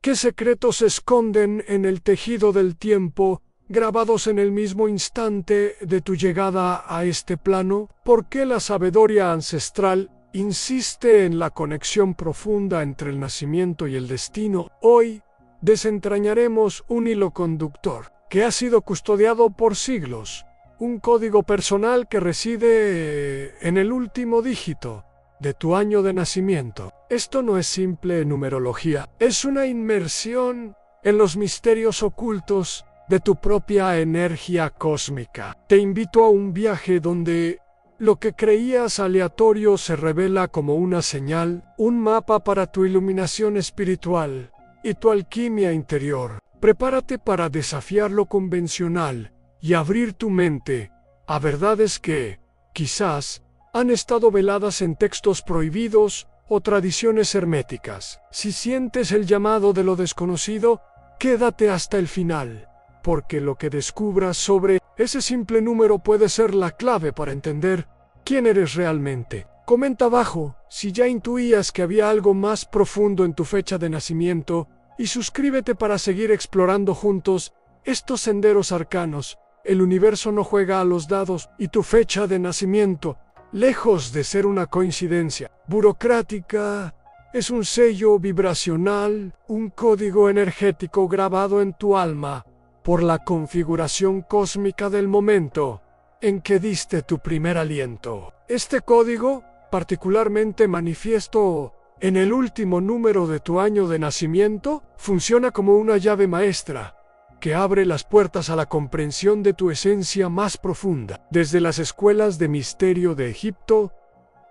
¿Qué secretos se esconden en el tejido del tiempo, grabados en el mismo instante de tu llegada a este plano? ¿Por qué la sabiduría ancestral insiste en la conexión profunda entre el nacimiento y el destino? Hoy desentrañaremos un hilo conductor que ha sido custodiado por siglos, un código personal que reside en el último dígito de tu año de nacimiento. Esto no es simple numerología, es una inmersión en los misterios ocultos de tu propia energía cósmica. Te invito a un viaje donde lo que creías aleatorio se revela como una señal, un mapa para tu iluminación espiritual y tu alquimia interior. Prepárate para desafiar lo convencional y abrir tu mente a verdades que, quizás, han estado veladas en textos prohibidos o tradiciones herméticas. Si sientes el llamado de lo desconocido, quédate hasta el final, porque lo que descubras sobre ese simple número puede ser la clave para entender quién eres realmente. Comenta abajo si ya intuías que había algo más profundo en tu fecha de nacimiento y suscríbete para seguir explorando juntos estos senderos arcanos. El universo no juega a los dados y tu fecha de nacimiento, lejos de ser una coincidencia burocrática, es un sello vibracional, un código energético grabado en tu alma por la configuración cósmica del momento en que diste tu primer aliento. Este código, particularmente manifiesto en el último número de tu año de nacimiento, funciona como una llave maestra que abre las puertas a la comprensión de tu esencia más profunda, desde las escuelas de misterio de Egipto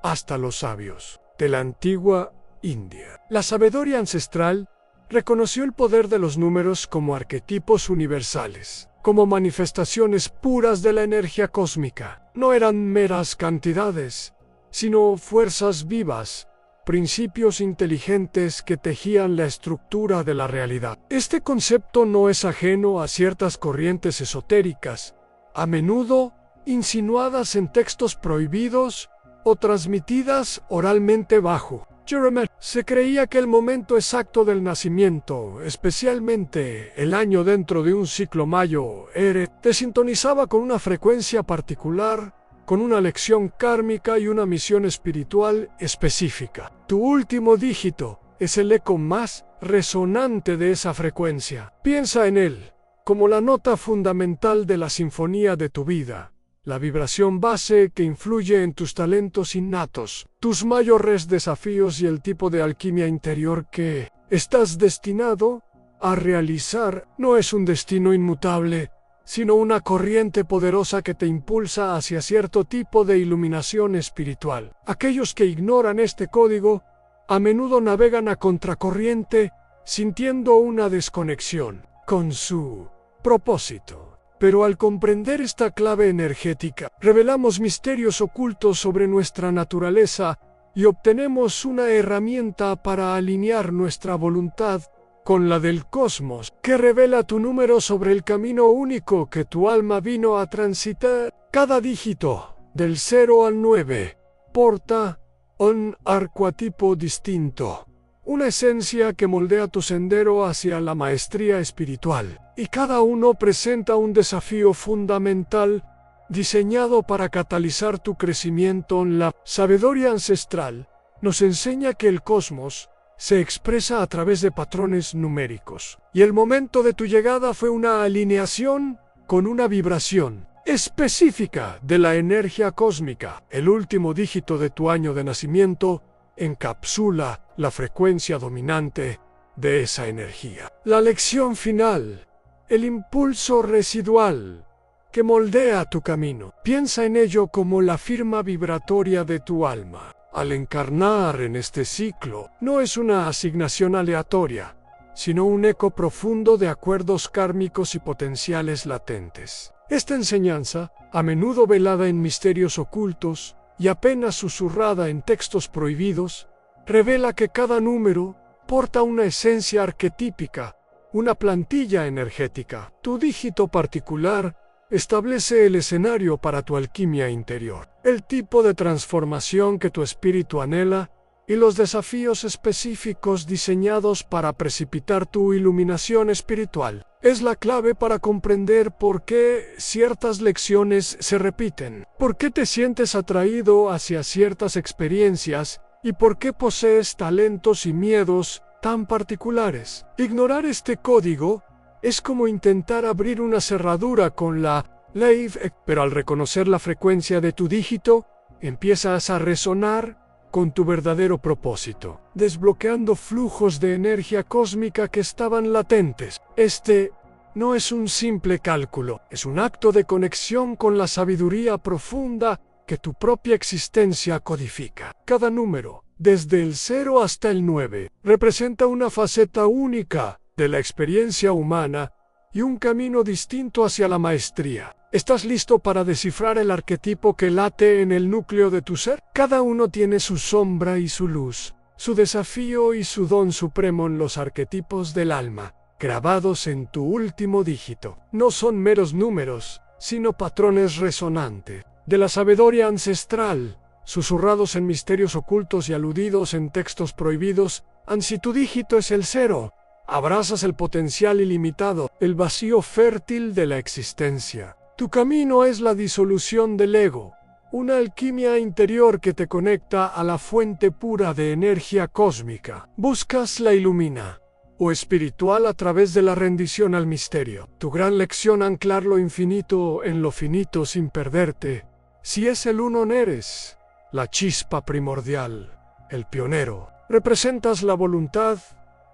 hasta los sabios de la antigua India. La sabiduría ancestral reconoció el poder de los números como arquetipos universales, como manifestaciones puras de la energía cósmica. No eran meras cantidades, sino fuerzas vivas, principios inteligentes que tejían la estructura de la realidad. Este concepto no es ajeno a ciertas corrientes esotéricas, a menudo insinuadas en textos prohibidos o transmitidas oralmente bajo Jeremiah. Se creía que el momento exacto del nacimiento, especialmente el año dentro de un ciclo mayo Ere, te sintonizaba con una frecuencia particular, con una lección kármica y una misión espiritual específica. Tu último dígito es el eco más resonante de esa frecuencia. Piensa en él como la nota fundamental de la sinfonía de tu vida, la vibración base que influye en tus talentos innatos, tus mayores desafíos y el tipo de alquimia interior que estás destinado a realizar. No es un destino inmutable, sino una corriente poderosa que te impulsa hacia cierto tipo de iluminación espiritual. Aquellos que ignoran este código a menudo navegan a contracorriente, sintiendo una desconexión con su propósito. Pero al comprender esta clave energética, revelamos misterios ocultos sobre nuestra naturaleza y obtenemos una herramienta para alinear nuestra voluntad con la del cosmos, que revela tu número sobre el camino único que tu alma vino a transitar. Cada dígito, del 0 al 9, porta un arquetipo distinto, una esencia que moldea tu sendero hacia la maestría espiritual, y cada uno presenta un desafío fundamental diseñado para catalizar tu crecimiento. La sabiduría ancestral nos enseña que el cosmos se expresa a través de patrones numéricos, y el momento de tu llegada fue una alineación con una vibración específica de la energía cósmica. El último dígito de tu año de nacimiento encapsula la frecuencia dominante de esa energía. La lección final, el impulso residual que moldea tu camino. Piensa en ello como la firma vibratoria de tu alma. Al encarnar en este ciclo, no es una asignación aleatoria, sino un eco profundo de acuerdos kármicos y potenciales latentes. Esta enseñanza, a menudo velada en misterios ocultos y apenas susurrada en textos prohibidos, revela que cada número porta una esencia arquetípica, una plantilla energética. Tu dígito particular establece el escenario para tu alquimia interior, el tipo de transformación que tu espíritu anhela y los desafíos específicos diseñados para precipitar tu iluminación espiritual. Es la clave para comprender por qué ciertas lecciones se repiten, por qué te sientes atraído hacia ciertas experiencias y por qué posees talentos y miedos tan particulares. Ignorar este código es como intentar abrir una cerradura con la llave, pero al reconocer la frecuencia de tu dígito, empiezas a resonar con tu verdadero propósito, desbloqueando flujos de energía cósmica que estaban latentes. Este no es un simple cálculo, es un acto de conexión con la sabiduría profunda que tu propia existencia codifica. Cada número, desde el 0 hasta el 9, representa una faceta única de la experiencia humana y un camino distinto hacia la maestría. ¿Estás listo para descifrar el arquetipo que late en el núcleo de tu ser? Cada uno tiene su sombra y su luz, su desafío y su don supremo en los arquetipos del alma, grabados en tu último dígito. No son meros números, sino patrones resonantes de la sabiduría ancestral, susurrados en misterios ocultos y aludidos en textos prohibidos. Si tu dígito es el 0, abrazas el potencial ilimitado, el vacío fértil de la existencia. Tu camino es la disolución del ego, una alquimia interior que te conecta a la fuente pura de energía cósmica. Buscas la ilumina, o espiritual, a través de la rendición al misterio. Tu gran lección: anclar lo infinito en lo finito sin perderte. Si es el uno, eres la chispa primordial, el pionero. Representas la voluntad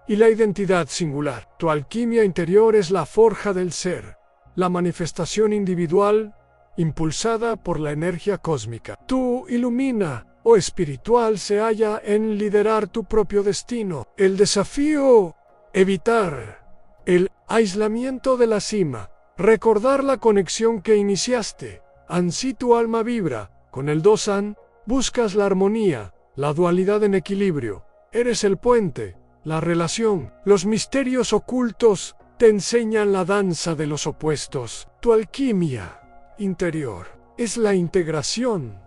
y la identidad singular. Tu alquimia interior es la forja del ser, la manifestación individual impulsada por la energía cósmica. Tu ilumina, o espiritual, se halla en liderar tu propio destino. El desafío: evitar el aislamiento de la cima, recordar la conexión que iniciaste. Ansí tu alma vibra. Con el 2 buscas la armonía, la dualidad en equilibrio. Eres el puente, la relación. Los misterios ocultos te enseñan la danza de los opuestos. Tu alquimia interior es la integración,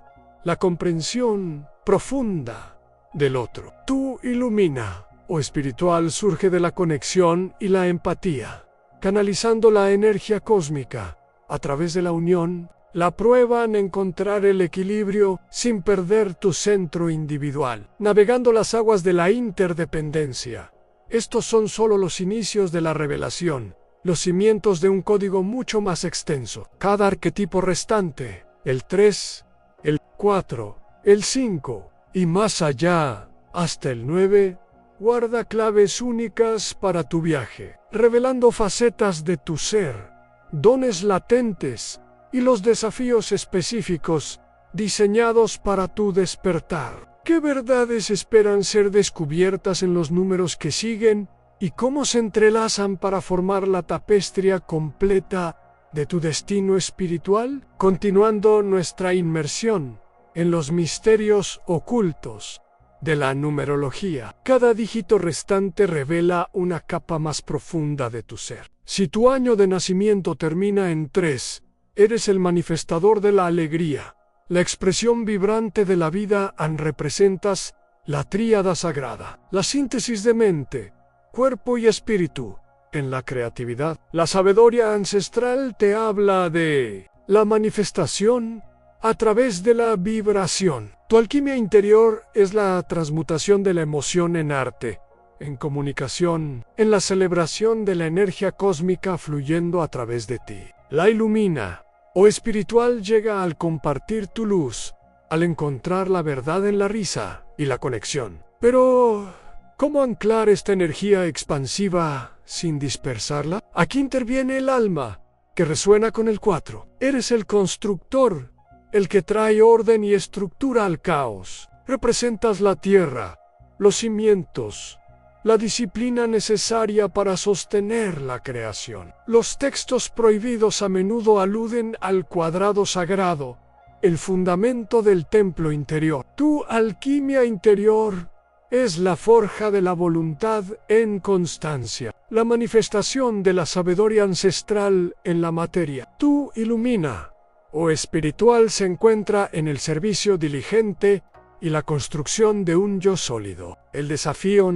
la comprensión profunda del otro. Tu ilumina, o espiritual, surge de la conexión y la empatía, canalizando la energía cósmica a través de la unión. La prueba en encontrar el equilibrio sin perder tu centro individual, navegando las aguas de la interdependencia. Estos son solo los inicios de la revelación, los cimientos de un código mucho más extenso. Cada arquetipo restante, el 3, el 4, el 5 y más allá, hasta el 9, guarda claves únicas para tu viaje, revelando facetas de tu ser, dones latentes y los desafíos específicos diseñados para tu despertar. ¿Qué verdades esperan ser descubiertas en los números que siguen y cómo se entrelazan para formar la tapestría completa de tu destino espiritual? Continuando nuestra inmersión en los misterios ocultos de la numerología, cada dígito restante revela una capa más profunda de tu ser. Si tu año de nacimiento termina en 3, eres el manifestador de la alegría, la expresión vibrante de la vida. Representas la tríada sagrada, la síntesis de mente, cuerpo y espíritu en la creatividad. La sabiduría ancestral te habla de la manifestación a través de la vibración. Tu alquimia interior es la transmutación de la emoción en arte, en comunicación, en la celebración de la energía cósmica fluyendo a través de ti. La ilumina, o espiritual, llega al compartir tu luz, al encontrar la verdad en la risa y la conexión. Pero, ¿cómo anclar esta energía expansiva sin dispersarla? Aquí interviene el alma, que resuena con el 4. Eres el constructor, el que trae orden y estructura al caos. Representas la tierra, los cimientos, la disciplina necesaria para sostener la creación. Los textos prohibidos a menudo aluden al cuadrado sagrado, el fundamento del templo interior. Tu alquimia interior es la forja de la voluntad en constancia, la manifestación de la sabiduría ancestral en la materia. Tu ilumina, o espiritual, se encuentra en el servicio diligente y la construcción de un yo sólido. El desafío: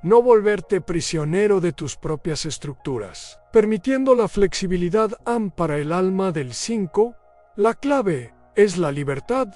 no volverte prisionero de tus propias estructuras. Permitiendo la flexibilidad para el alma del 5, la clave es la libertad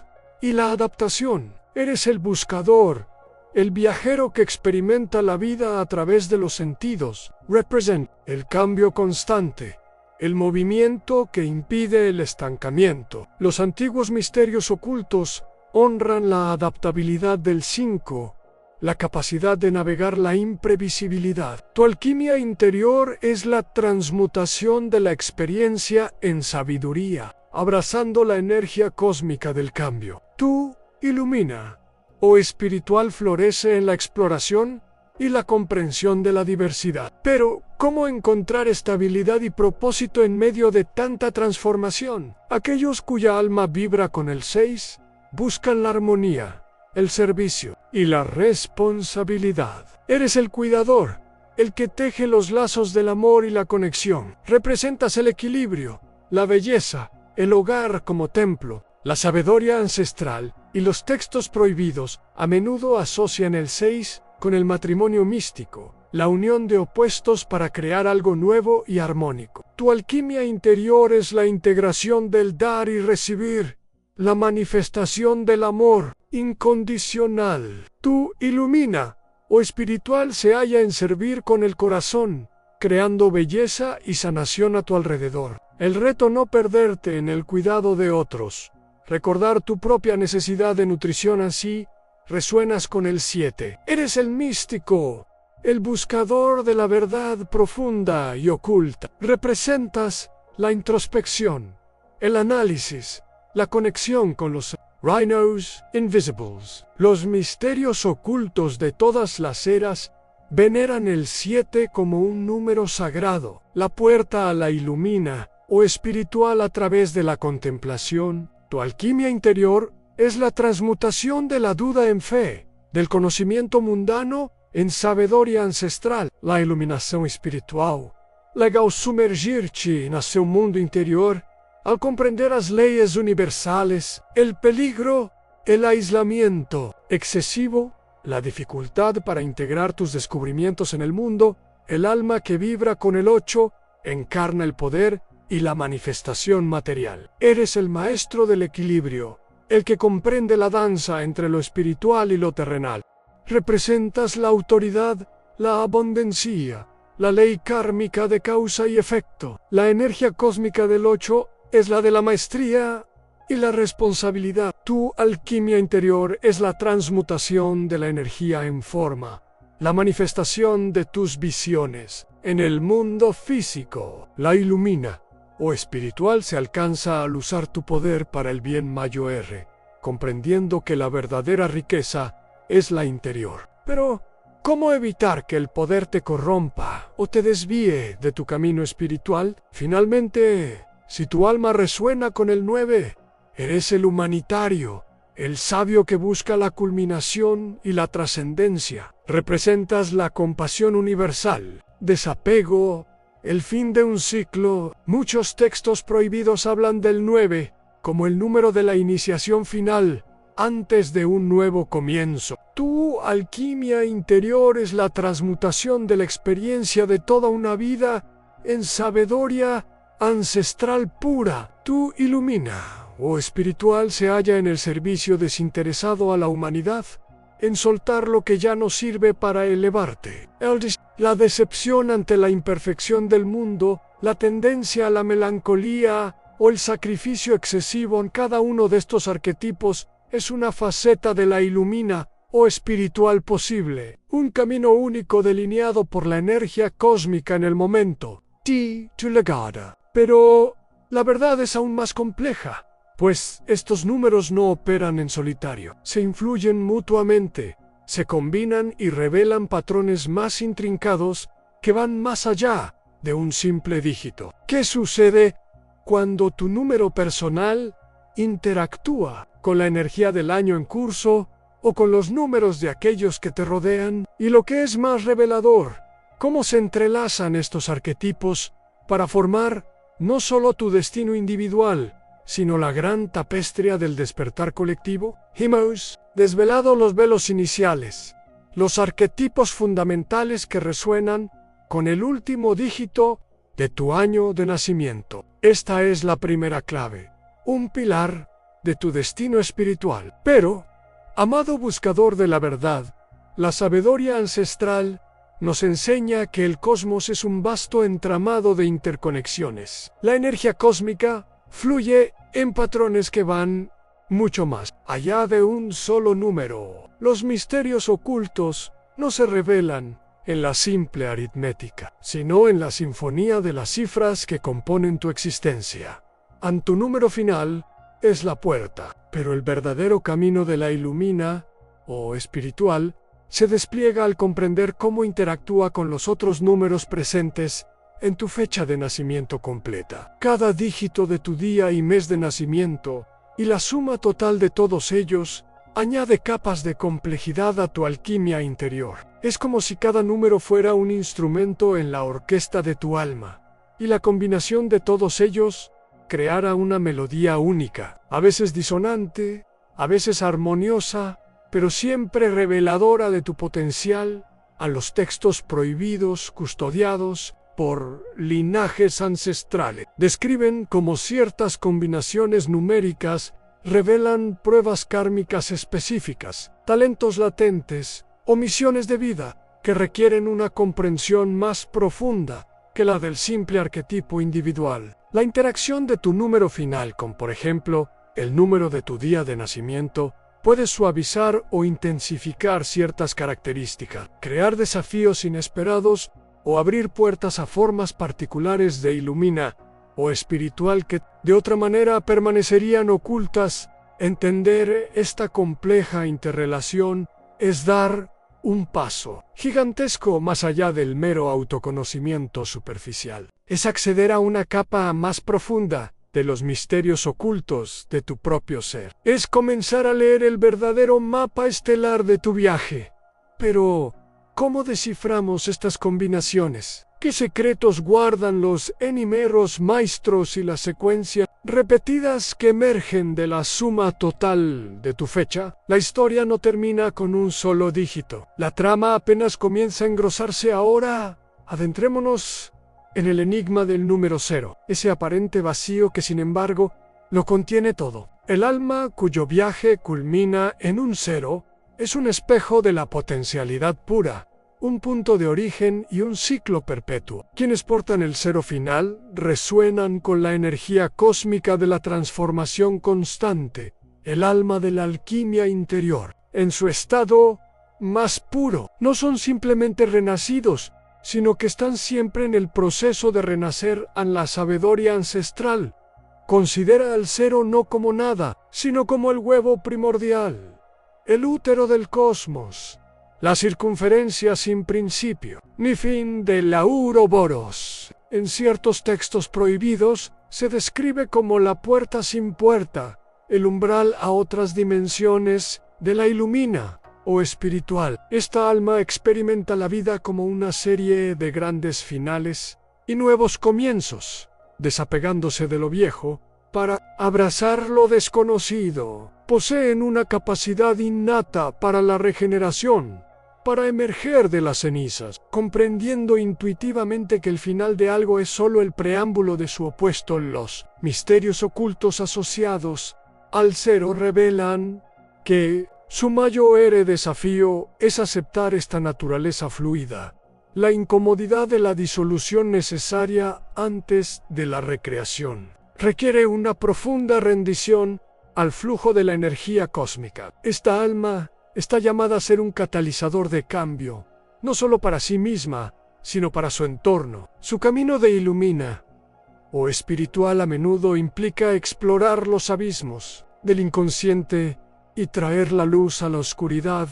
y la adaptación. Eres el buscador, el viajero que experimenta la vida a través de los sentidos. Represent el cambio constante, el movimiento que impide el estancamiento. Los antiguos misterios ocultos honran la adaptabilidad del 5, la capacidad de navegar la imprevisibilidad. Tu alquimia interior es la transmutación de la experiencia en sabiduría, abrazando la energía cósmica del cambio. Tú ilumina, o espiritual, florece en la exploración y la comprensión de la diversidad. Pero, ¿cómo encontrar estabilidad y propósito en medio de tanta transformación? Aquellos cuya alma vibra con el 6 buscan la armonía, el servicio y la responsabilidad. Eres el cuidador, el que teje los lazos del amor y la conexión. Representas el equilibrio, la belleza, el hogar como templo. La sabiduría ancestral y los textos prohibidos a menudo asocian el 6 con el matrimonio místico, la unión de opuestos para crear algo nuevo y armónico. Tu alquimia interior es la integración del dar y recibir, la manifestación del amor incondicional. Tu ilumina, o espiritual, se halla en servir con el corazón, creando belleza y sanación a tu alrededor. El reto: no perderte en el cuidado de otros. Recordar tu propia necesidad de nutrición, así resuenas con el 7. Eres el místico, el buscador de la verdad profunda y oculta. Representas la introspección, el análisis, la conexión con los Rhinos Invisibles. Los misterios ocultos de todas las eras veneran el 7 como un número sagrado, la puerta a la ilumina, o espiritual, a través de la contemplación. Tu alquimia interior es la transmutación de la duda en fe, del conocimiento mundano en sabiduría ancestral. La iluminação espiritual legal sumergir-te en seu mundo interior al comprender las leyes universales, el peligro, el aislamiento excesivo, la dificultad para integrar tus descubrimientos en el mundo. El alma que vibra con el 8 encarna el poder y la manifestación material. Eres el maestro del equilibrio, el que comprende la danza entre lo espiritual y lo terrenal. Representas la autoridad, la abundancia, la ley kármica de causa y efecto. La energía cósmica del 8 es la de la maestría y la responsabilidad. Tu alquimia interior es la transmutación de la energía en forma, la manifestación de tus visiones en el mundo físico. La ilumina, o espiritual, se alcanza al usar tu poder para el bien mayor, comprendiendo que la verdadera riqueza es la interior. Pero, ¿cómo evitar que el poder te corrompa o te desvíe de tu camino espiritual? Finalmente, si tu alma resuena con el 9, eres el humanitario, el sabio que busca la culminación y la trascendencia. Representas la compasión universal, desapego, el fin de un ciclo. Muchos textos prohibidos hablan del 9 como el número de la iniciación final, antes de un nuevo comienzo. Tu alquimia interior es la transmutación de la experiencia de toda una vida en sabiduría ancestral pura. Tu ilumina, o espiritual, se halla en el servicio desinteresado a la humanidad, en soltar lo que ya no sirve para elevarte. La decepción ante la imperfección del mundo, la tendencia a la melancolía o el sacrificio excesivo en cada uno de estos arquetipos es una faceta de la ilumina o espiritual posible, un camino único delineado por la energía cósmica en el momento. Tu legada. Pero la verdad es aún más compleja, pues estos números no operan en solitario, se influyen mutuamente, se combinan y revelan patrones más intrincados que van más allá de un simple dígito. ¿Qué sucede cuando tu número personal interactúa con la energía del año en curso o con los números de aquellos que te rodean? Y lo que es más revelador, cómo se entrelazan estos arquetipos para formar no solo tu destino individual, sino la gran tapestría del despertar colectivo? Hemos desvelado los velos iniciales, los arquetipos fundamentales que resuenan con el último dígito de tu año de nacimiento. Esta es la primera clave, un pilar de tu destino espiritual. Pero, amado buscador de la verdad, la sabiduría ancestral nos enseña que el cosmos es un vasto entramado de interconexiones. La energía cósmica fluye en patrones que van mucho más allá de un solo número. Los misterios ocultos no se revelan en la simple aritmética, sino en la sinfonía de las cifras que componen tu existencia. Tu número final es la puerta, pero el verdadero camino de la ilumina, o espiritual, se despliega al comprender cómo interactúa con los otros números presentes en tu fecha de nacimiento completa. Cada dígito de tu día y mes de nacimiento, y la suma total de todos ellos, añade capas de complejidad a tu alquimia interior. Es como si cada número fuera un instrumento en la orquesta de tu alma, y la combinación de todos ellos creara una melodía única, a veces disonante, a veces armoniosa, pero siempre reveladora de tu potencial a los textos prohibidos, custodiados por linajes ancestrales. Describen cómo ciertas combinaciones numéricas revelan pruebas kármicas específicas, talentos latentes o misiones de vida que requieren una comprensión más profunda que la del simple arquetipo individual. La interacción de tu número final con, por ejemplo, el número de tu día de nacimiento puede suavizar o intensificar ciertas características, crear desafíos inesperados o abrir puertas a formas particulares de ilumina o espiritual que de otra manera permanecerían ocultas. Entender esta compleja interrelación es dar un paso gigantesco más allá del mero autoconocimiento superficial. Es acceder a una capa más profunda de los misterios ocultos de tu propio ser. Es comenzar a leer el verdadero mapa estelar de tu viaje. Pero, ¿cómo desciframos estas combinaciones? ¿Qué secretos guardan los enimeros maestros y las secuencias repetidas que emergen de la suma total de tu fecha? La historia no termina con un solo dígito. La trama apenas comienza a engrosarse ahora. Adentrémonos en el enigma del número 0, ese aparente vacío que sin embargo lo contiene todo. El alma cuyo viaje culmina en un 0 es un espejo de la potencialidad pura, un punto de origen y un ciclo perpetuo. Quienes portan el 0 final resuenan con la energía cósmica de la transformación constante, el alma de la alquimia interior. En su estado más puro, no son simplemente renacidos, sino que están siempre en el proceso de renacer en la sabiduría ancestral. Considera al 0 no como nada, sino como el huevo primordial, el útero del cosmos, la circunferencia sin principio ni fin del Ouroboros. En ciertos textos prohibidos se describe como la puerta sin puerta, el umbral a otras dimensiones de la ilumina o espiritual. Esta alma experimenta la vida como una serie de grandes finales y nuevos comienzos, desapegándose de lo viejo para abrazar lo desconocido. Poseen una capacidad innata para la regeneración, para emerger de las cenizas, comprendiendo intuitivamente que el final de algo es solo el preámbulo de su opuesto. Los misterios ocultos asociados al 0 revelan que su mayor desafío es aceptar esta naturaleza fluida, la incomodidad de la disolución necesaria antes de la recreación. Requiere una profunda rendición al flujo de la energía cósmica. Esta alma está llamada a ser un catalizador de cambio, no solo para sí misma, sino para su entorno. Su camino de ilumina o espiritual a menudo implica explorar los abismos del inconsciente y traer la luz a la oscuridad,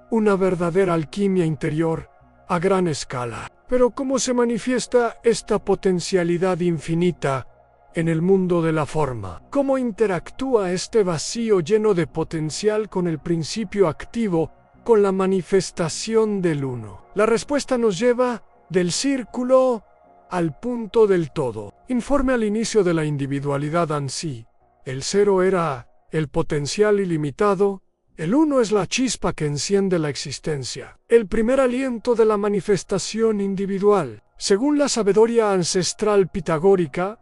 una verdadera alquimia interior a gran escala. Pero ¿cómo se manifiesta esta potencialidad infinita en el mundo de la forma? ¿Cómo interactúa este vacío lleno de potencial con el principio activo, con la manifestación del uno? La respuesta nos lleva del círculo al punto del todo. Informe al inicio de la individualidad en sí. El 0 era el potencial ilimitado, el 1 es la chispa que enciende la existencia, el primer aliento de la manifestación individual. Según la sabiduría ancestral pitagórica,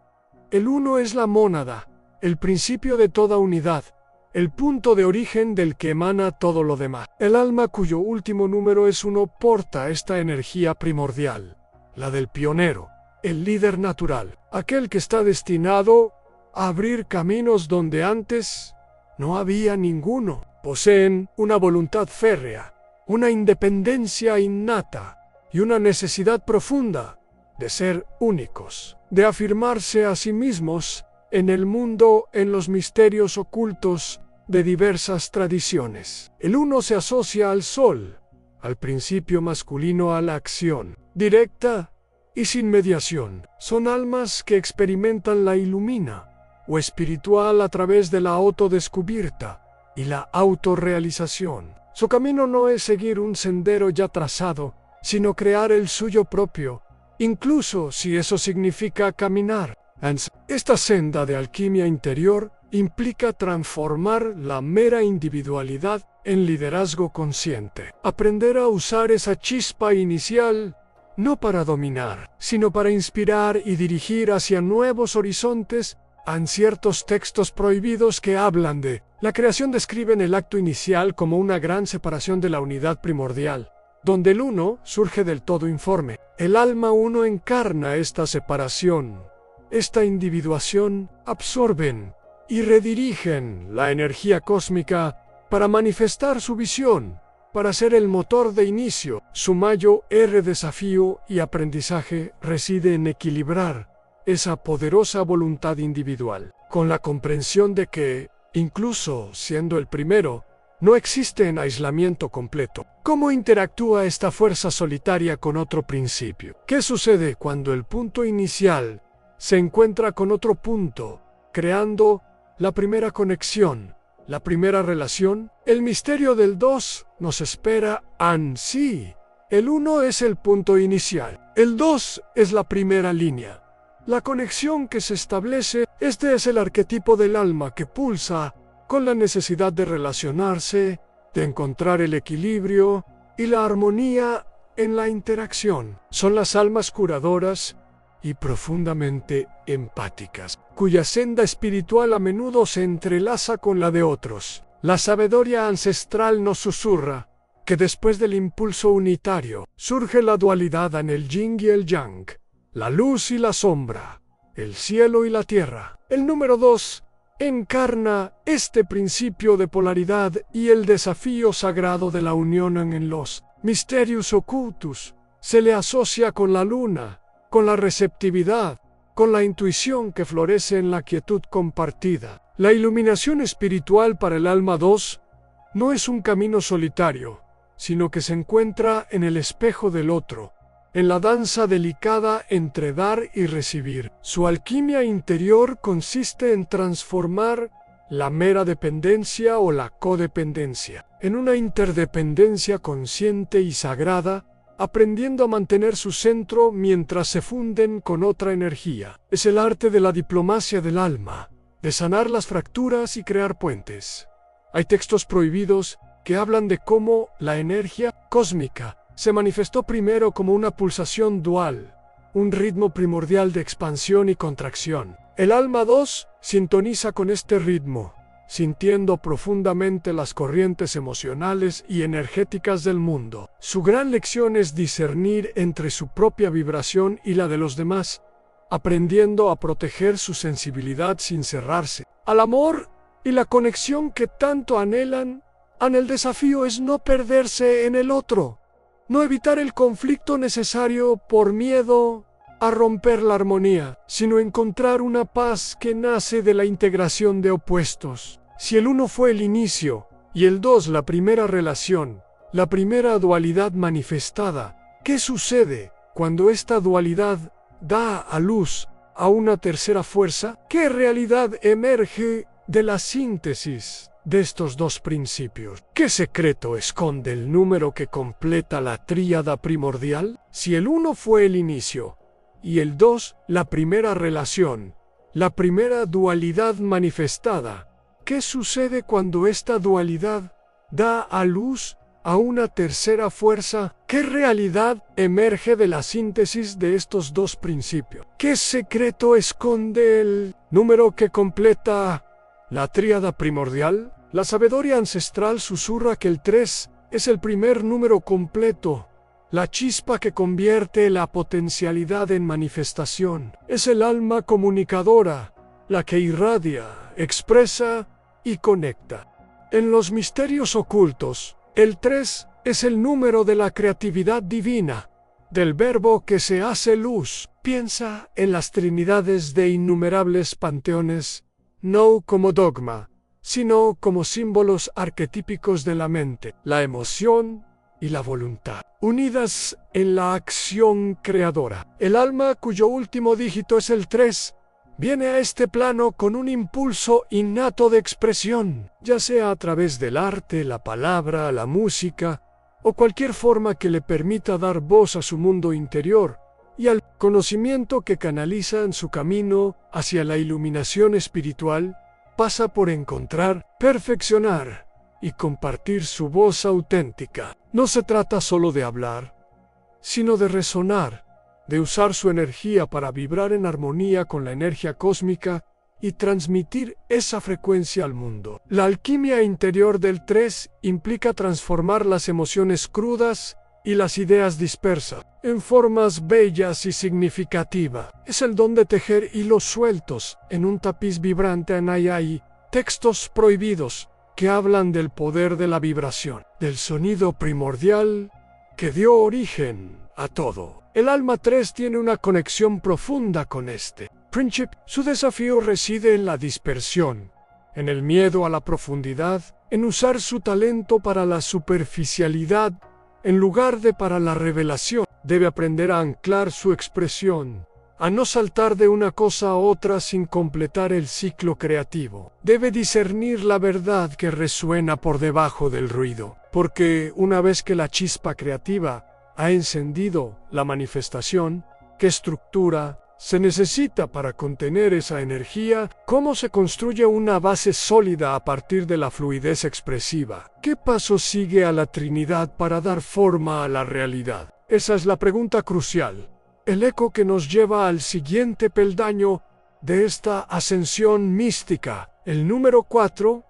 el 1 es la mónada, el principio de toda unidad, el punto de origen del que emana todo lo demás. El alma cuyo último número es 1 porta esta energía primordial, la del pionero, el líder natural, aquel que está destinado a abrir caminos donde antes no había ninguno. Poseen una voluntad férrea, una independencia innata y una necesidad profunda de ser únicos, de afirmarse a sí mismos en el mundo, en los misterios ocultos de diversas tradiciones. El 1 se asocia al sol, al principio masculino, a la acción directa y sin mediación. Son almas que experimentan la ilumina o espiritual a través de la autodescubierta y la autorrealización. Su camino no es seguir un sendero ya trazado, sino crear el suyo propio, incluso si eso significa caminar. Esta senda de alquimia interior implica transformar la mera individualidad en liderazgo consciente. Aprender a usar esa chispa inicial no para dominar, sino para inspirar y dirigir hacia nuevos horizontes. Han ciertos textos prohibidos que hablan de la creación, describen el acto inicial como una gran separación de la unidad primordial, donde el 1 surge del todo informe. El alma 1 encarna esta separación, esta individuación, absorben y redirigen la energía cósmica para manifestar su visión, para ser el motor de inicio. Su mayor desafío y aprendizaje reside en equilibrar esa poderosa voluntad individual con la comprensión de que, incluso siendo el primero, no existe en aislamiento completo. ¿Cómo interactúa esta fuerza solitaria con otro principio? ¿Qué sucede cuando el punto inicial se encuentra con otro punto, creando la primera conexión, la primera relación? El misterio del 2 nos espera ansí. El 1 es el punto inicial. El 2 es la primera línea. La conexión que se establece, este es el arquetipo del alma que pulsa con la necesidad de relacionarse, de encontrar el equilibrio y la armonía en la interacción. Son las almas curadoras y profundamente empáticas, cuya senda espiritual a menudo se entrelaza con la de otros. La sabiduría ancestral nos susurra que después del impulso unitario surge la dualidad en el yin y el yang, la luz y la sombra, el cielo y la tierra. El número 2 encarna este principio de polaridad y el desafío sagrado de la unión en los misterios ocultos. Se le asocia con la luna, con la receptividad, con la intuición que florece en la quietud compartida. La iluminación espiritual para el alma 2 no es un camino solitario, sino que se encuentra en el espejo del otro, en la danza delicada entre dar y recibir. Su alquimia interior consiste en transformar la mera dependencia o la codependencia en una interdependencia consciente y sagrada, aprendiendo a mantener su centro mientras se funden con otra energía. Es el arte de la diplomacia del alma, de sanar las fracturas y crear puentes. Hay textos prohibidos que hablan de cómo la energía cósmica se manifestó primero como una pulsación dual, un ritmo primordial de expansión y contracción. El alma 2 sintoniza con este ritmo, sintiendo profundamente las corrientes emocionales y energéticas del mundo. Su gran lección es discernir entre su propia vibración y la de los demás, aprendiendo a proteger su sensibilidad sin cerrarse al amor y la conexión que tanto anhelan. El desafío es no perderse en el otro, no evitar el conflicto necesario por miedo a romper la armonía, sino encontrar una paz que nace de la integración de opuestos. Si el 1 fue el inicio y el 2 la primera relación, la primera dualidad manifestada, ¿qué sucede cuando esta dualidad da a luz a una tercera fuerza? ¿Qué realidad emerge de la síntesis de estos dos principios? ¿Qué secreto esconde el número que completa la tríada primordial? Si el 1 fue el inicio y el 2 la primera relación, La primera dualidad manifestada. ¿Qué sucede cuando esta dualidad da a luz a una tercera fuerza? ¿Qué realidad emerge de la síntesis de estos dos principios? ¿Qué secreto esconde el número que completa la tríada primordial? La sabiduría ancestral susurra que el 3 es el primer número completo, la chispa que convierte la potencialidad en manifestación. Es el alma comunicadora, la que irradia, expresa y conecta. En los misterios ocultos, el 3 es el número de la creatividad divina, del verbo que se hace luz. Piensa en las trinidades de innumerables panteones, no como dogma, sino como símbolos arquetípicos de la mente, la emoción y la voluntad, unidas en la acción creadora. El alma, cuyo último dígito es el 3, viene a este plano con un impulso innato de expresión, ya sea a través del arte, la palabra, la música, o cualquier forma que le permita dar voz a su mundo interior y al conocimiento que canaliza en su camino hacia la iluminación espiritual. Pasa por encontrar, perfeccionar y compartir su voz auténtica. No se trata solo de hablar, sino de resonar, de usar su energía para vibrar en armonía con la energía cósmica y transmitir esa frecuencia al mundo. La alquimia interior del 3 implica transformar las emociones crudas y las ideas dispersas en formas bellas y significativas. Es el don de tejer hilos sueltos en un tapiz vibrante en Ayay, textos prohibidos que hablan del poder de la vibración, del sonido primordial que dio origen a todo. El alma 3 tiene una conexión profunda con este principio. Su desafío reside en la dispersión, en el miedo a la profundidad, en usar su talento para la superficialidad en lugar de para la revelación. Debe aprender a anclar su expresión, a no saltar de una cosa a otra sin completar el ciclo creativo. Debe discernir la verdad que resuena por debajo del ruido, porque una vez que la chispa creativa ha encendido la manifestación, ¿qué estructura se necesita para contener esa energía? ¿Cómo se construye una base sólida a partir de la fluidez expresiva? ¿Qué paso sigue a la Trinidad para dar forma a la realidad? Esa es la pregunta crucial, el eco que nos lleva al siguiente peldaño de esta ascensión mística. El número 4,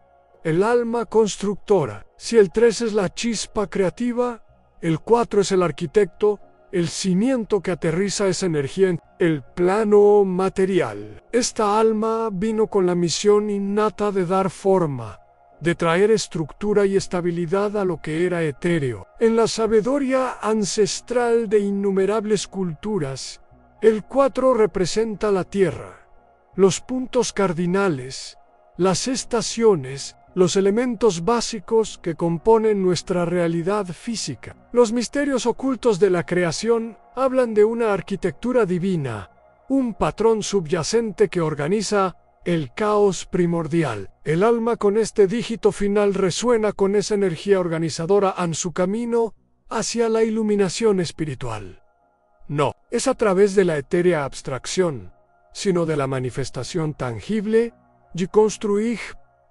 el alma constructora. Si el 3 es la chispa creativa, el 4 es el arquitecto, el cimiento que aterriza esa energía en el plano material. Esta alma vino con la misión innata de dar forma, de traer estructura y estabilidad a lo que era etéreo. En la sabiduría ancestral de innumerables culturas, el 4 representa la tierra, los puntos cardinales, las estaciones, los elementos básicos que componen nuestra realidad física. Los misterios ocultos de la creación hablan de una arquitectura divina, un patrón subyacente que organiza el caos primordial. El alma con este dígito final resuena con esa energía organizadora en su camino hacia la iluminación espiritual. No es a través de la etérea abstracción, sino de la manifestación tangible de construir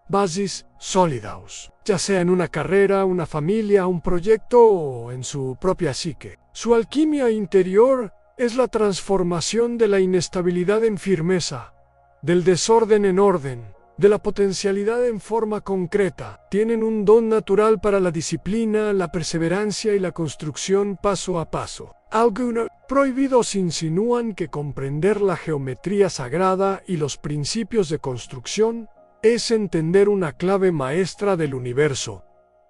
bases sólidas, ya sea en una carrera, una familia, un proyecto o en su propia psique. Su alquimia interior es la transformación de la inestabilidad en firmeza, del desorden en orden, de la potencialidad en forma concreta. Tienen un don natural para la disciplina, la perseverancia y la construcción paso a paso. Algunos prohibidos insinúan que comprender la geometría sagrada y los principios de construcción es entender una clave maestra del universo.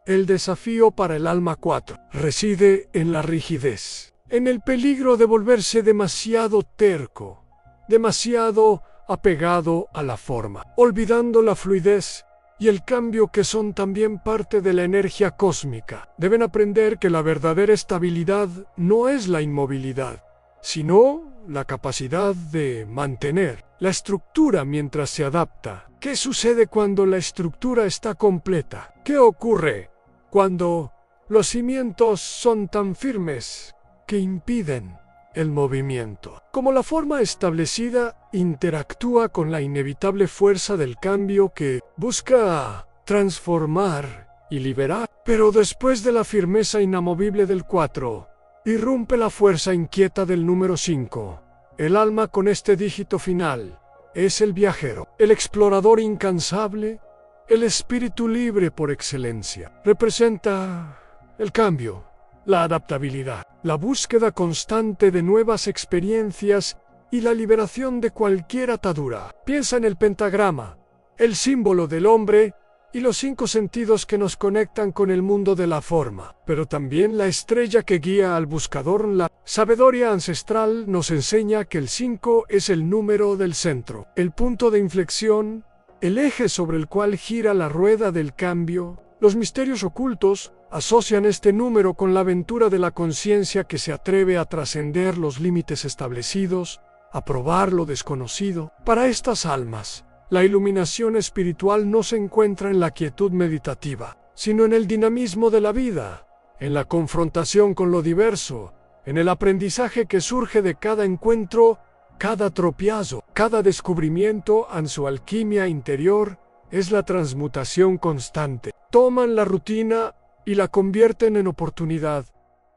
El desafío para el alma 4 reside en la rigidez, en el peligro de volverse demasiado terco, demasiado apegado a la forma, olvidando la fluidez y el cambio que son también parte de la energía cósmica. Deben aprender que la verdadera estabilidad no es la inmovilidad, sino la capacidad de mantener la estructura mientras se adapta. ¿Qué sucede cuando la estructura está completa? ¿Qué ocurre cuando los cimientos son tan firmes que impiden el movimiento. Como la forma establecida interactúa con la inevitable fuerza del cambio que busca transformar y liberar, pero después de la firmeza inamovible del 4, irrumpe la fuerza inquieta del número 5. El alma con este dígito final es el viajero, el explorador incansable, el espíritu libre por excelencia. Representa el cambio, la adaptabilidad, la búsqueda constante de nuevas experiencias y la liberación de cualquier atadura. Piensa en el pentagrama, el símbolo del hombre y los 5 sentidos que nos conectan con el mundo de la forma, pero también la estrella que guía al buscador. La sabiduría ancestral nos enseña que el 5 es el número del centro, el punto de inflexión, el eje sobre el cual gira la rueda del cambio. Los misterios ocultos asocian este número con la aventura de la conciencia que se atreve a trascender los límites establecidos, a probar lo desconocido. Para estas almas, la iluminación espiritual no se encuentra en la quietud meditativa, sino en el dinamismo de la vida, en la confrontación con lo diverso, en el aprendizaje que surge de cada encuentro, cada tropiezo, cada descubrimiento. En su alquimia interior es la transmutación constante. Toman la rutina y la convierten en oportunidad,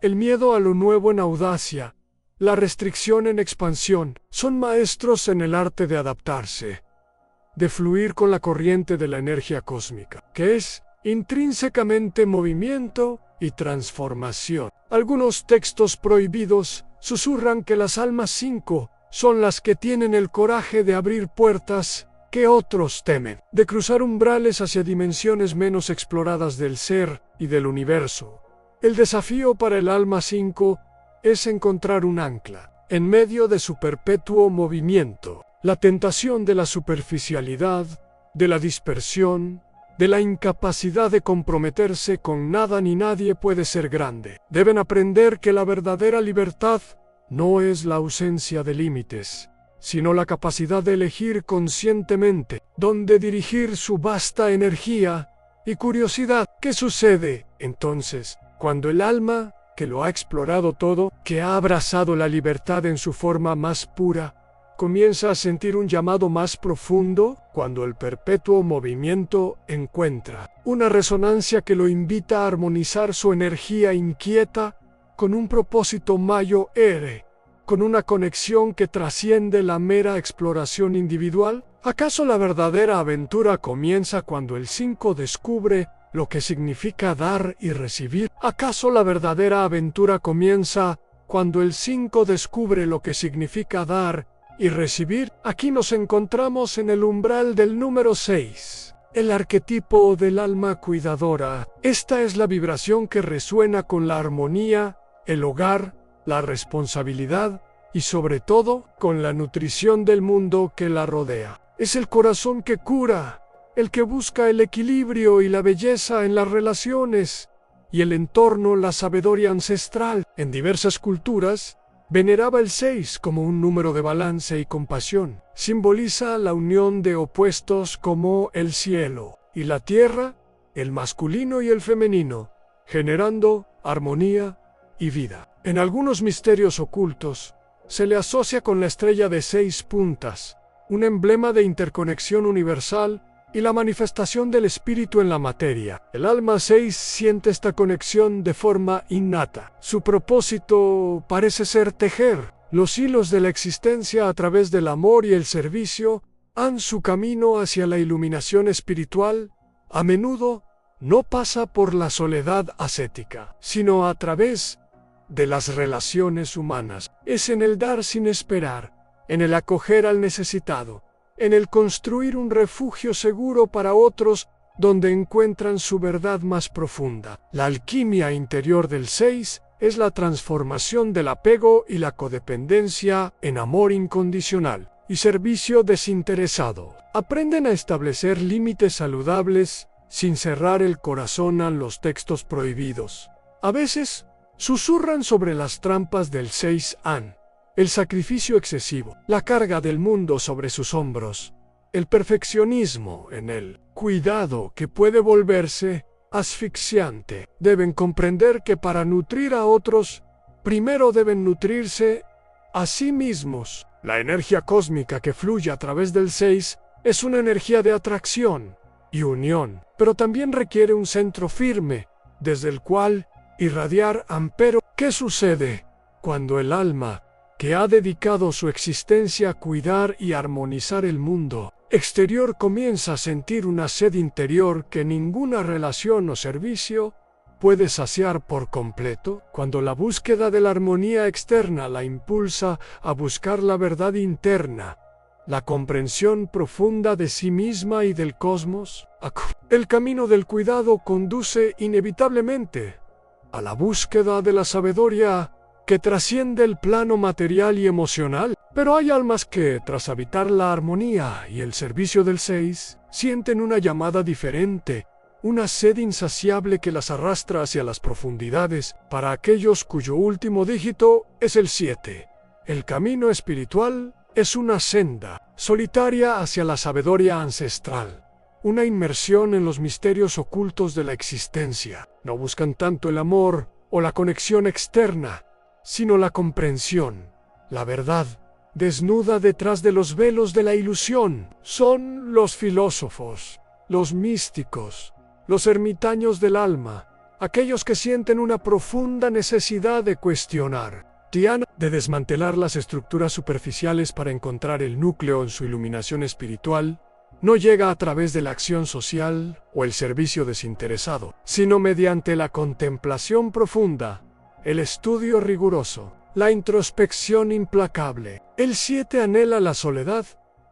el miedo a lo nuevo en audacia, la restricción en expansión. Son maestros en el arte de adaptarse, de fluir con la corriente de la energía cósmica, que es intrínsecamente movimiento y transformación. Algunos textos prohibidos susurran que las almas 5 son las que tienen el coraje de abrir puertas que otros temen, de cruzar umbrales hacia dimensiones menos exploradas del ser y del universo. El desafío para el alma 5 es encontrar un ancla en medio de su perpetuo movimiento. La tentación de la superficialidad, de la dispersión, de la incapacidad de comprometerse con nada ni nadie puede ser grande. Deben aprender que la verdadera libertad no es la ausencia de límites, sino la capacidad de elegir conscientemente dónde dirigir su vasta energía y curiosidad. ¿Qué sucede, entonces, cuando el alma, que lo ha explorado todo, que ha abrazado la libertad en su forma más pura, comienza a sentir un llamado más profundo? Cuando el perpetuo movimiento encuentra una resonancia que lo invita a armonizar su energía inquieta con un propósito mayor, con una conexión que trasciende la mera exploración individual. ¿Acaso la verdadera aventura comienza cuando el 5 descubre lo que significa dar y recibir? ¿Acaso la verdadera aventura comienza cuando el 5 descubre lo que significa dar y recibir? Aquí nos encontramos en el umbral del número 6, el arquetipo del alma cuidadora. Esta es la vibración que resuena con la armonía, el hogar, la responsabilidad y sobre todo con la nutrición del mundo que la rodea. Es el corazón que cura, el que busca el equilibrio y la belleza en las relaciones y el entorno. La sabiduría ancestral, en diversas culturas, veneraba el 6 como un número de balance y compasión. Simboliza la unión de opuestos como el cielo y la tierra, el masculino y el femenino, generando armonía y vida. En algunos misterios ocultos, se le asocia con la estrella de 6 puntas, un emblema de interconexión universal y la manifestación del espíritu en la materia. El alma 6 siente esta conexión de forma innata. Su propósito parece ser tejer los hilos de la existencia a través del amor y el servicio. Han su camino hacia la iluminación espiritual. A menudo no pasa por la soledad ascética, sino a través de las relaciones humanas. Es en el dar sin esperar, en el acoger al necesitado, en el construir un refugio seguro para otros donde encuentran su verdad más profunda. La alquimia interior del 6 es la transformación del apego y la codependencia en amor incondicional y servicio desinteresado. Aprenden a establecer límites saludables sin cerrar el corazón a los textos prohibidos. A veces, susurran sobre las trampas del 6an. El sacrificio excesivo, la carga del mundo sobre sus hombros, el perfeccionismo en el cuidado que puede volverse asfixiante. Deben comprender que para nutrir a otros, primero deben nutrirse a sí mismos. La energía cósmica que fluye a través del 6 es una energía de atracción y unión, pero también requiere un centro firme, desde el cual irradiar ampero. ¿Qué sucede cuando el alma, que ha dedicado su existencia a cuidar y armonizar el mundo exterior, comienza a sentir una sed interior que ninguna relación o servicio puede saciar por completo? Cuando la búsqueda de la armonía externa la impulsa a buscar la verdad interna, la comprensión profunda de sí misma y del cosmos, el camino del cuidado conduce inevitablemente a la búsqueda de la sabiduría que trasciende el plano material y emocional. Pero hay almas que, tras habitar la armonía y el servicio del 6, sienten una llamada diferente, una sed insaciable que las arrastra hacia las profundidades. Para aquellos cuyo último dígito es el 7, el camino espiritual es una senda solitaria hacia la sabiduría ancestral, una inmersión en los misterios ocultos de la existencia. No buscan tanto el amor o la conexión externa, sino la comprensión, la verdad, desnuda detrás de los velos de la ilusión. Son los filósofos, los místicos, los ermitaños del alma, aquellos que sienten una profunda necesidad de cuestionar, de desmantelar las estructuras superficiales para encontrar el núcleo en su iluminación espiritual. No llega a través de la acción social o el servicio desinteresado, sino mediante la contemplación profunda, el estudio riguroso, la introspección implacable. El 7 anhela la soledad,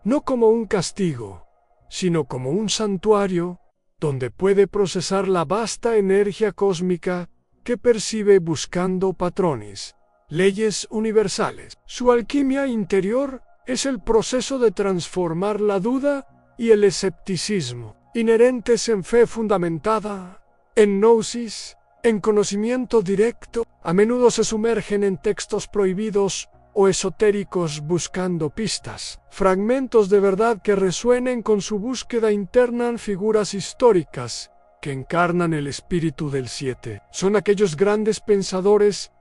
no como un castigo, sino como un santuario donde puede procesar la vasta energía cósmica que percibe buscando patrones, leyes universales. Su alquimia interior es el proceso de transformar la duda y el escepticismo, inherentes en fe fundamentada, en gnosis, en conocimiento directo. A menudo se sumergen en textos prohibidos o esotéricos buscando pistas, fragmentos de verdad que resuenen con su búsqueda interna en figuras históricas que encarnan el espíritu del 7. Son aquellos grandes pensadores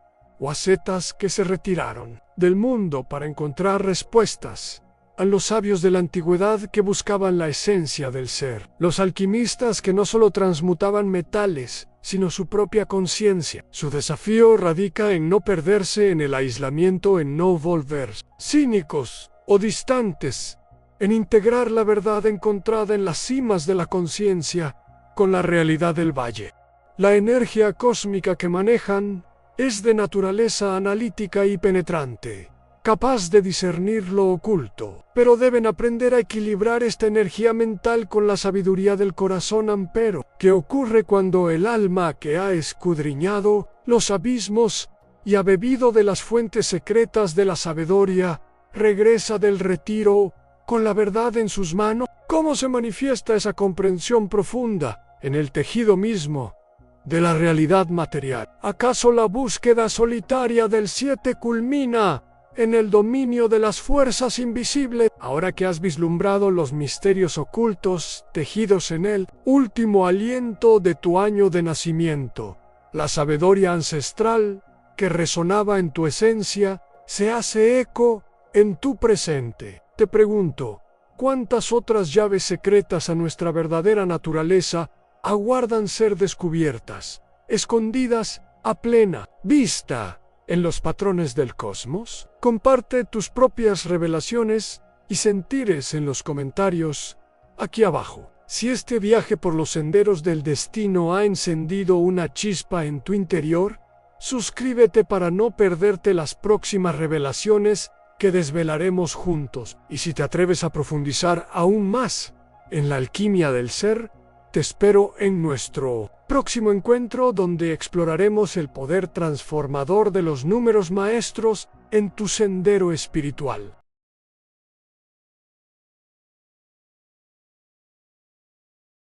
o ascetas que se retiraron del mundo para encontrar respuestas a los sabios de la antigüedad que buscaban la esencia del ser. Los alquimistas que no solo transmutaban metales, sino su propia conciencia. Su desafío radica en no perderse en el aislamiento, en no volverse cínicos o distantes, en integrar la verdad encontrada en las cimas de la conciencia con la realidad del valle. La energía cósmica que manejan es de naturaleza analítica y penetrante, capaz de discernir lo oculto, pero deben aprender a equilibrar esta energía mental con la sabiduría del corazón ampero. ¿Qué ocurre cuando el alma que ha escudriñado los abismos y ha bebido de las fuentes secretas de la sabiduría regresa del retiro con la verdad en sus manos? ¿Cómo se manifiesta esa comprensión profunda en el tejido mismo de la realidad material? ¿Acaso la búsqueda solitaria del 7 culmina en el dominio de las fuerzas invisibles? Ahora que has vislumbrado los misterios ocultos tejidos en el último aliento de tu año de nacimiento, la sabiduría ancestral que resonaba en tu esencia se hace eco en tu presente. Te pregunto, ¿cuántas otras llaves secretas a nuestra verdadera naturaleza aguardan ser descubiertas, escondidas a plena vista en los patrones del cosmos? Comparte tus propias revelaciones y sentires en los comentarios aquí abajo. Si este viaje por los senderos del destino ha encendido una chispa en tu interior, suscríbete para no perderte las próximas revelaciones que desvelaremos juntos. Y si te atreves a profundizar aún más en la alquimia del ser, te espero en nuestro próximo encuentro, donde exploraremos el poder transformador de los números maestros en tu sendero espiritual.